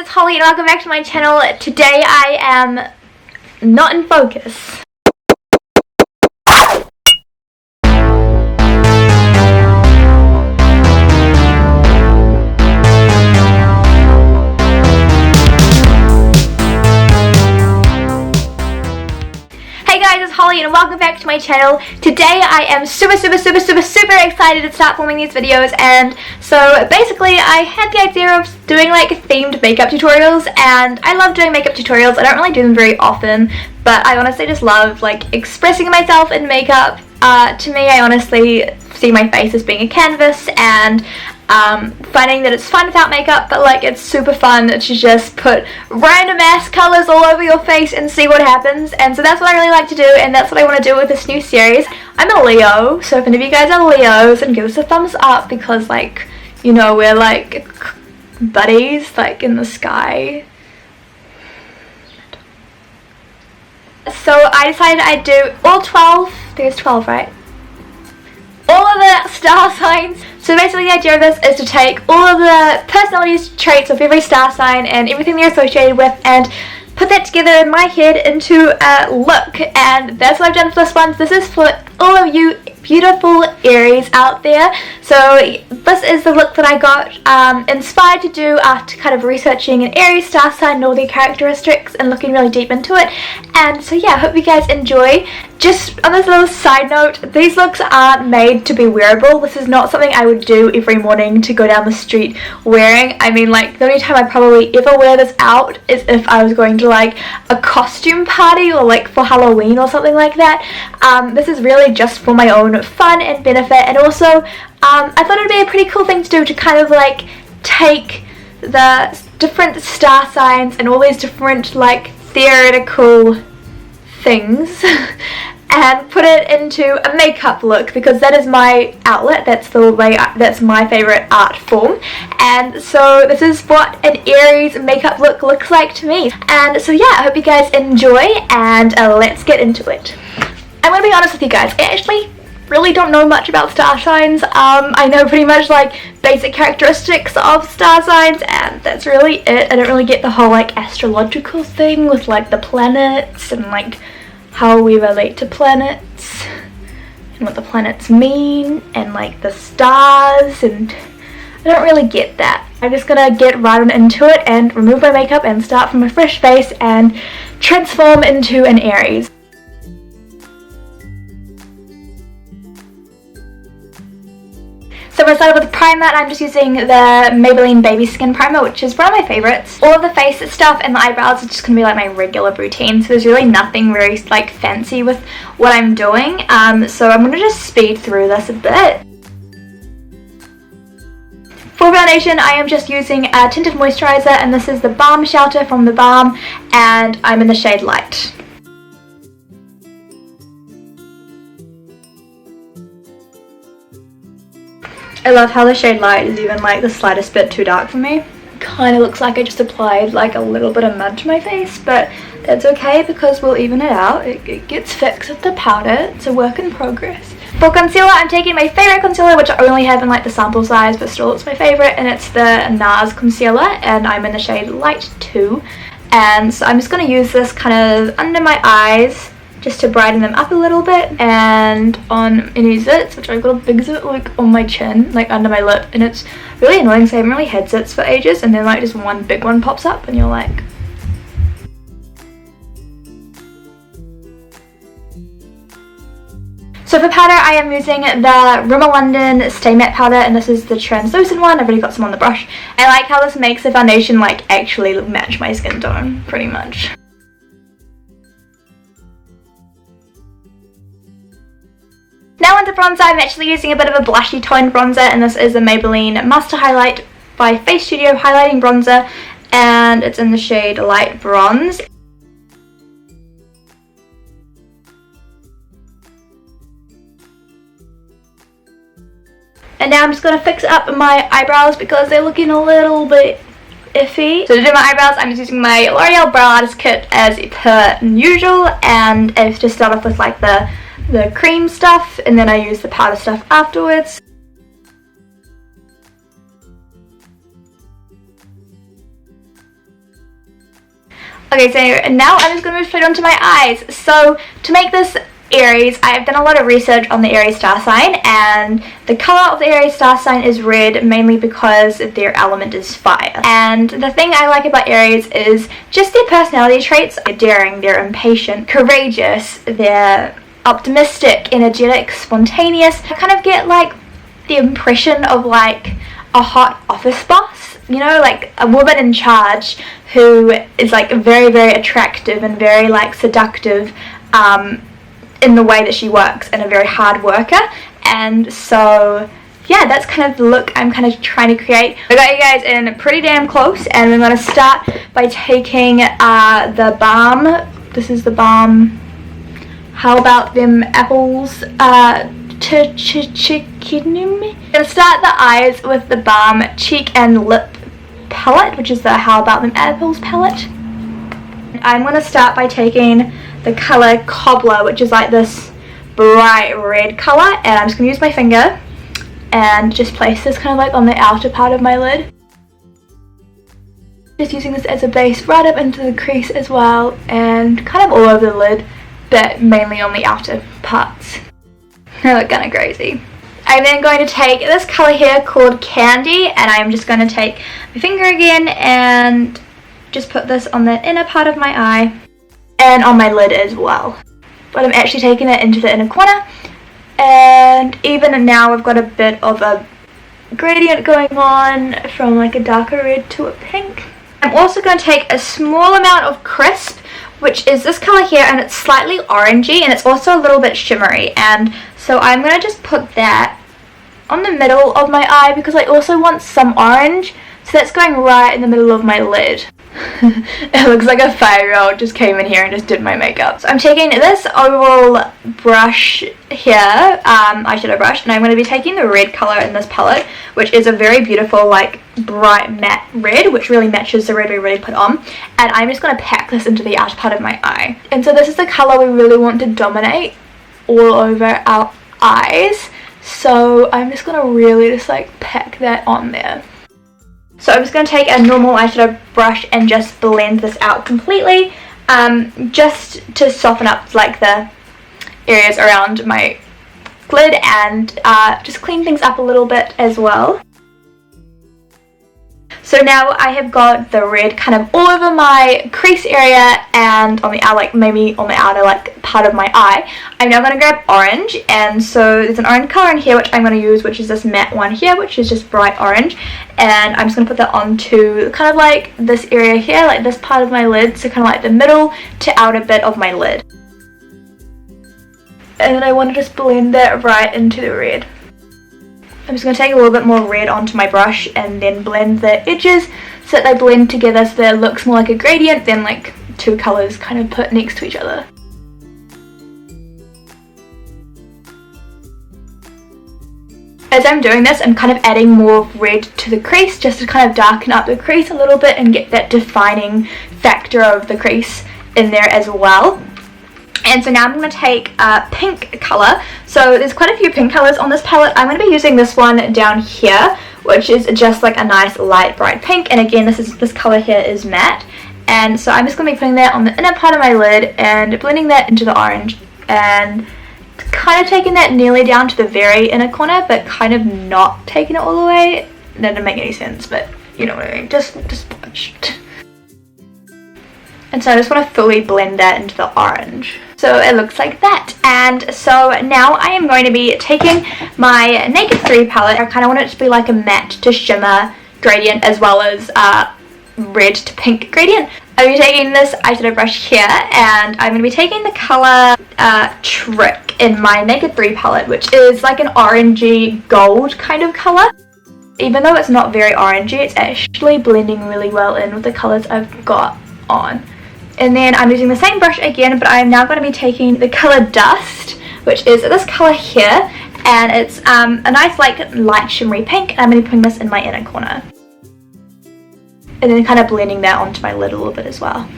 it's Holly and welcome back to my channel. Today I am not in focus. Hey guys, it's Holly and welcome back to my channel. Today I am super excited to start filming these videos, and so basically I had the idea of doing like themed makeup tutorials, and I love doing makeup tutorials. I don't really do them very often, but I honestly just love like expressing myself in makeup. To me, I honestly see my face as being a canvas, and finding that it's fun without makeup, but like it's super fun to just put random ass colours all over your face and see what happens. And so that's what I really like to do, and that's what I want to do with this new series. I'm a Leo, so if any of you guys are Leos, then give us a thumbs up, because like, you know, we're like buddies like in the sky. So I decided I'd do all 12, there's 12, right? All of the star signs. So basically the idea of this is to take all of the personality traits of every star sign and everything they're associated with and put that together in my head into a look, and that's what I've done for this one. This is for all of you beautiful Aries out there. So this is the look that I got inspired to do after kind of researching an Aries star sign and all their characteristics and looking really deep into it. And so yeah, I hope you guys enjoy. Just on this little side note, these looks aren't made to be wearable. This is not something I would do every morning to go down the street wearing. I mean, like, the only time I probably ever wear this out is if I was going to like a costume party or like for Halloween or something like that. This is really just for my own fun and benefit, and also I thought it'd be a pretty cool thing to do to kind of like take the different star signs and all these different like theoretical things and put it into a makeup look, because that is my outlet. That's the way that's my favorite art form, and so this is what an Aries makeup look looks like to me. And so yeah, I hope you guys enjoy, and let's get into it. I'm gonna be honest with you guys, I actually really don't know much about star signs. I know pretty much like basic characteristics of star signs, and that's really it. I don't really get the whole like astrological thing with like the planets and like how we relate to planets and what the planets mean and like the stars, and I don't really get that. I'm just gonna get right on into it and remove my makeup and start from a fresh face and transform into an Aries. So I'm going to start with the primer. I'm just using the Maybelline Baby Skin Primer, which is one of my favourites. All of the face stuff and the eyebrows are just going to be like my regular routine, so there's really nothing very like fancy with what I'm doing. So I'm going to just speed through this a bit. For foundation, I am just using a tinted moisturiser, and this is the Balm Shelter from The Balm, and I'm in the shade Light. I love how the shade Light is even like the slightest bit too dark for me. Kind of looks like I just applied like a little bit of mud to my face, but that's okay because we'll even it out. It gets fixed with the powder. It's a work in progress. For concealer, I'm taking my favourite concealer, which I only have in like the sample size, but still it's my favourite, and it's the NARS concealer, and I'm in the shade Light 2. And so I'm just going to use this kind of under my eyes, just to brighten them up a little bit, and on any zits, which I've got a big zit like on my chin, like under my lip, and it's really annoying because I haven't really had zits for ages, and then like just one big one pops up and you're like... So for powder, I am using the Rimmel London Stay Matte powder, and this is the translucent one. I've already got some on the brush. I like how this makes the foundation like actually match my skin tone, pretty much. Now onto bronzer. I'm actually using a bit of a blushy toned bronzer, and this is the Maybelline Master Highlight by Face Studio Highlighting Bronzer, and it's in the shade Light Bronze. And now I'm just going to fix up my eyebrows because they're looking a little bit iffy. So to do my eyebrows, I'm just using my L'Oreal Brow Artist Kit as per usual, and I just start off with like the cream stuff, and then I use the powder stuff afterwards. Okay, so now I'm just going to move straight on to my eyes. So to make this Aries, I've done a lot of research on the Aries star sign, and the colour of the Aries star sign is red, mainly because their element is fire. And the thing I like about Aries is just their personality traits. They're daring, they're impatient, courageous, they're optimistic, energetic, spontaneous. I kind of get like the impression of like a hot office boss, you know, like a woman in charge who is like very, very attractive and very like seductive in the way that she works, and a very hard worker. And so yeah, that's kind of the look I'm kind of trying to create. I got you guys in pretty damn close, and we're going to start by taking the balm. This is the balm. How about them apples? I'm going to start the eyes with the balm cheek and lip palette, which is the How About Them Apples palette. I'm going to start by taking the colour Cobbler, which is like this bright red colour, and I'm just going to use my finger and just place this kind of like on the outer part of my lid. Just using this as a base right up into the crease as well, and kind of all over the lid, but mainly on the outer parts. They look kind of crazy. I'm then going to take this colour here called Candy, and I'm just going to take my finger again and just put this on the inner part of my eye and on my lid as well. But I'm actually taking it into the inner corner, and even now we've got a bit of a gradient going on from like a darker red to a pink. I'm also going to take a small amount of Crisp, which is this colour here, and it's slightly orangey and it's also a little bit shimmery, and so I'm going to just put that on the middle of my eye because I also want some orange, so that's going right in the middle of my lid. It looks like a 5-year-old just came in here and just did my makeup. So I'm taking this oval brush here, eyeshadow brush, and I'm going to be taking the red colour in this palette, which is a very beautiful like bright matte red, which really matches the red we already put on, and I'm just going to pack this into the outer part of my eye. And so this is the colour we really want to dominate all over our eyes, so I'm just going to really just like pack that on there. So I'm just going to take a normal eyeshadow brush and just blend this out completely, just to soften up like the areas around my lid, and just clean things up a little bit as well. So now I have got the red kind of all over my crease area and on the outer, like maybe on the outer like part of my eye. I'm now going to grab orange, and so there's an orange colour in here which I'm going to use, which is this matte one here, which is just bright orange, and I'm just going to put that onto kind of like this area here, like this part of my lid, so kind of like the middle to outer bit of my lid. And then I want to just blend that right into the red. I'm just going to take a little bit more red onto my brush and then blend the edges so that they blend together, so that it looks more like a gradient than like two colours kind of put next to each other. As I'm doing this, I'm kind of adding more red to the crease just to kind of darken up the crease a little bit and get that defining factor of the crease in there as well. And so now I'm going to take a pink colour. So there's quite a few pink colours on this palette. I'm going to be using this one down here, which is just like a nice light bright pink. And again, this colour here is matte. And so I'm just going to be putting that on the inner part of my lid and blending that into the orange, and kind of taking that nearly down to the very inner corner, but kind of not taking it all the way. That didn't make any sense, but you know what I mean. Just watch. And so I just want to fully blend that into the orange. So it looks like that. And so now I am going to be taking my Naked 3 palette. I kind of want it to be like a matte to shimmer gradient as well as red to pink gradient. I'm going to be taking this eyeshadow brush here, and I'm going to be taking the colour Trick in my Naked 3 palette, which is like an orangey gold kind of colour. Even though it's not very orangey, it's actually blending really well in with the colours I've got on. And then I'm using the same brush again, but I'm now going to be taking the colour Dust, which is this colour here, and it's a nice like light shimmery pink, and I'm going to be putting this in my inner corner. And then kind of blending that onto my lid a little bit as well.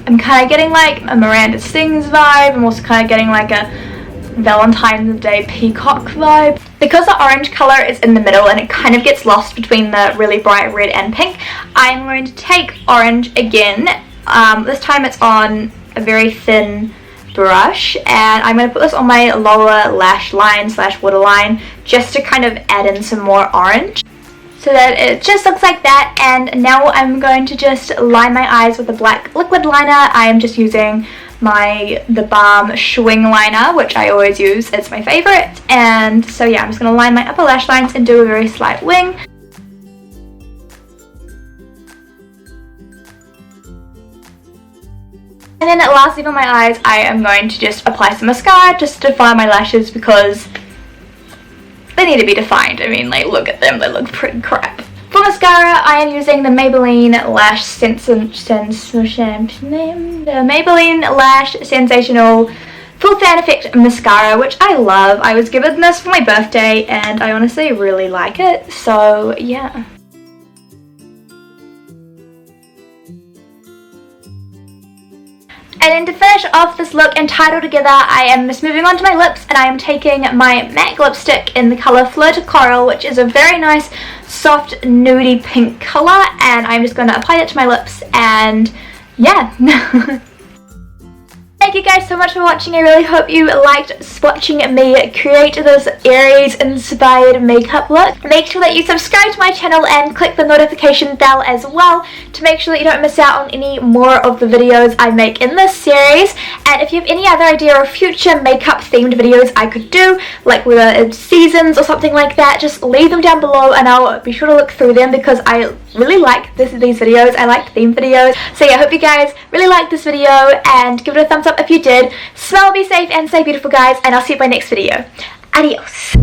I'm kind of getting like a Miranda Sings vibe. I'm also kind of getting like a Valentine's Day peacock vibe. Because the orange colour is in the middle and it kind of gets lost between the really bright red and pink, I'm going to take orange again. This time it's on a very thin brush, and I'm going to put this on my lower lash line / waterline just to kind of add in some more orange. So that it just looks like that, and now I'm going to just line my eyes with a black liquid liner. I am just using the Balm Schwing liner, which I always use. It's my favourite. And so yeah, I'm just going to line my upper lash lines and do a very slight wing. And then lastly for my eyes, I am going to just apply some mascara just to define my lashes because they need to be defined. I mean, like, look at them, they look pretty crap. For mascara, I am using the Maybelline Lash Sensational Full Fan Effect Mascara, which I love. I was given this for my birthday and I honestly really like it, so yeah. And then to finish off this look and tie it all together, I am just moving on to my lips, and I am taking my MAC lipstick in the colour Fleur de Coral, which is a very nice soft nudie pink colour, and I'm just going to apply that to my lips, and yeah. Thank you guys so much for watching. I really hope you liked watching me create this Aries inspired makeup look. Make sure that you subscribe to my channel and click the notification bell as well to make sure that you don't miss out on any more of the videos I make in this series. And if you have any other idea of future makeup themed videos I could do, like whether it's seasons or something like that, just leave them down below and I'll be sure to look through them because I really like these videos. I like themed videos. So yeah, I hope you guys really liked this video and give it a thumbs up if you did. Smell, be safe, and stay beautiful, guys, and I'll see you in my next video. Adios.